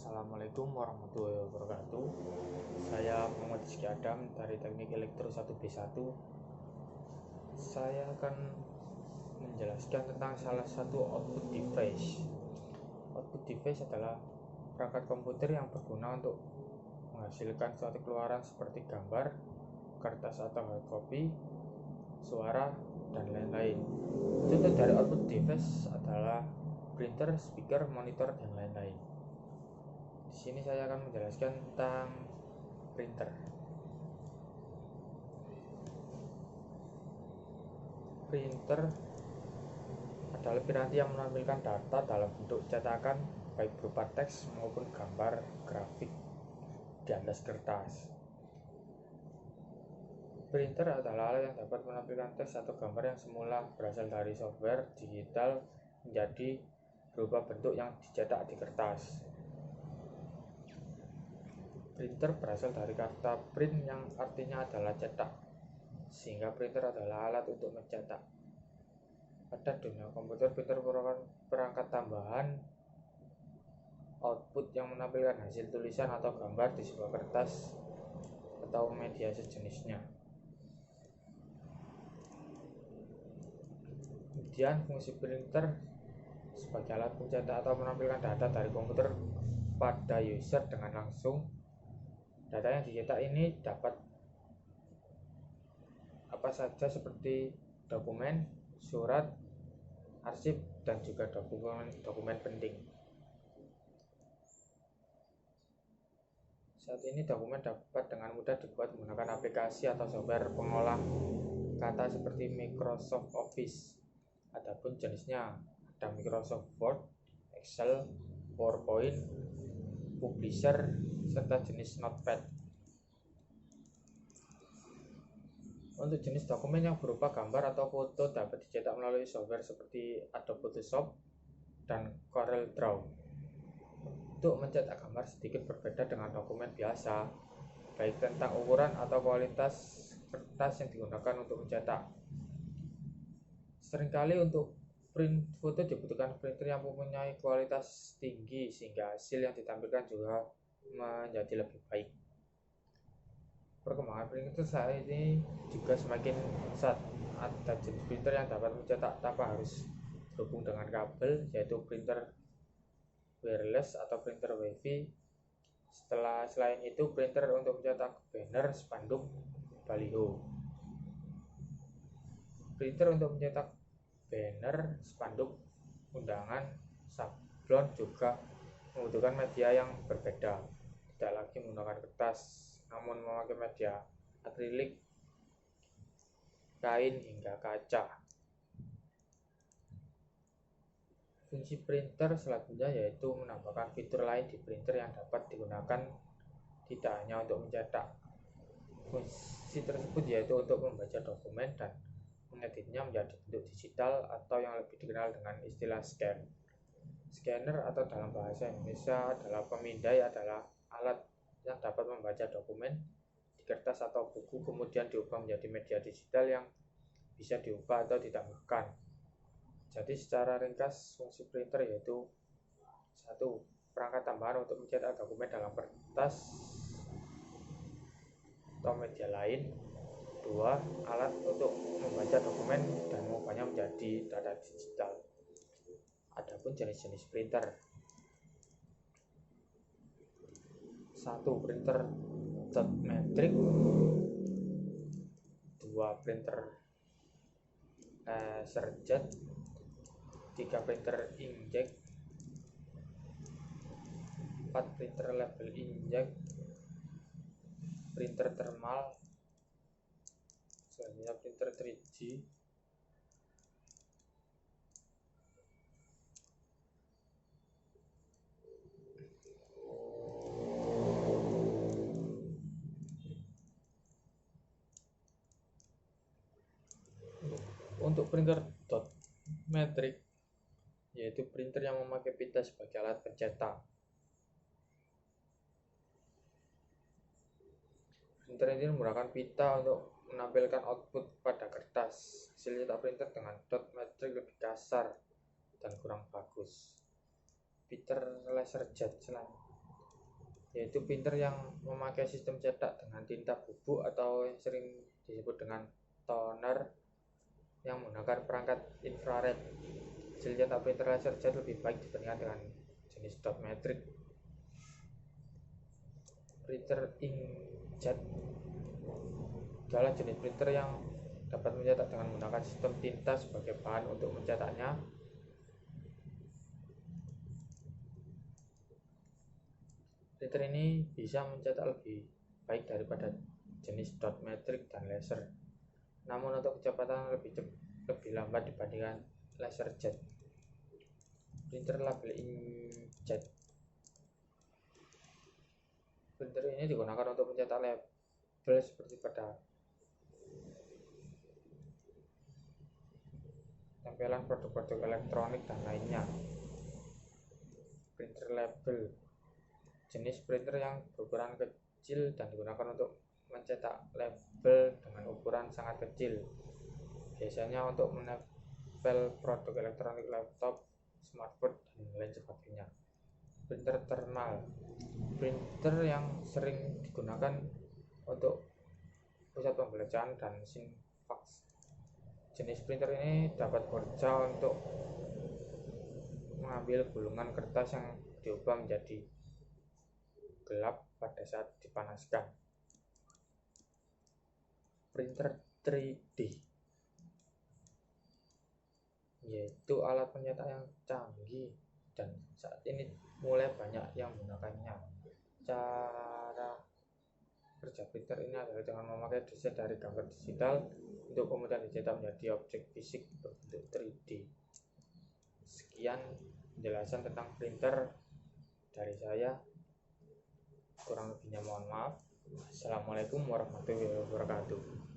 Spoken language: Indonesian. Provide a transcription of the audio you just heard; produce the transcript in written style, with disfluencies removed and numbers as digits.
Assalamualaikum warahmatullahi wabarakatuh. Saya Muhammad Rizky Adam dari Teknik Elektro 1B1. Saya akan menjelaskan tentang salah satu output device. Output device adalah perangkat komputer yang berguna untuk menghasilkan suatu keluaran seperti gambar, kertas atau hard copy, suara, dan lain-lain. Contoh dari output device adalah printer, speaker, monitor, dan lain-lain. Di sini saya akan menjelaskan tentang printer. Printer adalah piranti yang menampilkan data dalam bentuk cetakan, baik berupa teks maupun gambar grafik di atas kertas. Printer adalah alat yang dapat menampilkan teks atau gambar yang semula berasal dari software digital menjadi berupa bentuk yang dicetak di kertas. Printer berasal dari kata print yang artinya adalah cetak, sehingga printer adalah alat untuk mencetak. Pada dunia komputer, printer merupakan perangkat tambahan output yang menampilkan hasil tulisan atau gambar di sebuah kertas atau media sejenisnya. Kemudian fungsi printer sebagai alat pencetak atau menampilkan data dari komputer pada user dengan langsung. Data yang dicetak ini dapat apa saja seperti dokumen, surat, arsip, dan juga dokumen penting. Saat ini dokumen dapat dengan mudah dibuat menggunakan aplikasi atau software pengolah kata seperti Microsoft Office. Adapun jenisnya ada Microsoft Word, Excel, PowerPoint, Publisher, serta jenis Notepad. Untuk jenis dokumen yang berupa gambar atau foto dapat dicetak melalui software seperti Adobe Photoshop dan Corel Draw. Untuk mencetak gambar sedikit berbeda dengan dokumen biasa, baik tentang ukuran atau kualitas kertas yang digunakan untuk mencetak. Seringkali untuk print foto dibutuhkan printer yang mempunyai kualitas tinggi sehingga hasil yang ditampilkan juga menjadi lebih baik. Perkembangan printer saat ini juga semakin pesat. Ada jenis printer yang dapat mencetak tanpa harus berhubung dengan kabel, yaitu printer wireless atau printer WiFi. Selain itu, printer untuk mencetak banner, spanduk, baliho. Printer untuk mencetak banner, spanduk, undangan, sablon juga membutuhkan media yang berbeda. Tidak lagi menggunakan kertas, namun memakai media akrilik, kain, hingga kaca. Fungsi printer selanjutnya yaitu menambahkan fitur lain di printer yang dapat digunakan tidak hanya untuk mencetak. Fungsi tersebut yaitu untuk membaca dokumen dan mengeditnya menjadi bentuk digital atau yang lebih dikenal dengan istilah scan. Scanner atau dalam bahasa Indonesia adalah pemindai, adalah alat yang dapat membaca dokumen di kertas atau buku kemudian diubah menjadi media digital yang bisa diubah atau ditambahkan. Jadi secara ringkas fungsi printer yaitu 1. Perangkat tambahan untuk mencetak dokumen dalam kertas atau media lain. 2. Alat untuk membaca dokumen dan mengubahnya menjadi data digital. Adapun jenis-jenis printer. 1. Printer dot matrix. 2. Printer laserjet. 3. Printer inkjet. 4. Printer label inkjet. Printer thermal. Selanjutnya printer 3G. Untuk printer dot matrix yaitu printer yang memakai pita sebagai alat pencetak. Printer ini menggunakan pita untuk menampilkan output pada kertas. Hasil cetak printer dengan dot matrix lebih kasar dan kurang bagus. Printer laserjet yaitu printer yang memakai sistem cetak dengan tinta bubuk atau yang sering disebut dengan toner yang menggunakan perangkat infrared. Hasil cetak printer laser jet lebih baik dibandingkan dengan jenis dot matrix. Printer inkjet adalah jenis printer yang dapat mencetak dengan menggunakan sistem tinta sebagai bahan untuk mencetaknya. Printer ini bisa mencetak lebih baik daripada jenis dot matrix dan laser, namun untuk kecepatan lebih lambat dibandingkan laser jet. Printer label inkjet. Printer ini digunakan untuk mencetak label seperti pada tempelan produk-produk elektronik dan lainnya. Printer label, jenis printer yang berukuran kecil dan digunakan untuk mencetak label dengan ukuran sangat kecil, biasanya untuk menempel produk elektronik, laptop, smartphone, dan lain sebagainya. Printer thermal, printer yang sering digunakan untuk pusat pembelajaran dan mesin fax. Jenis printer ini dapat bekerja untuk mengambil gulungan kertas yang diubah menjadi gelap pada saat dipanaskan. Printer 3D, yaitu alat pencetak yang canggih dan saat ini mulai banyak yang menggunakannya. Cara kerja printer ini adalah dengan memakai desain dari gambar digital untuk kemudian dicetak menjadi objek fisik berbentuk 3D. Sekian penjelasan tentang printer dari saya, kurang lebihnya mohon maaf. Assalamualaikum warahmatullahi wabarakatuh.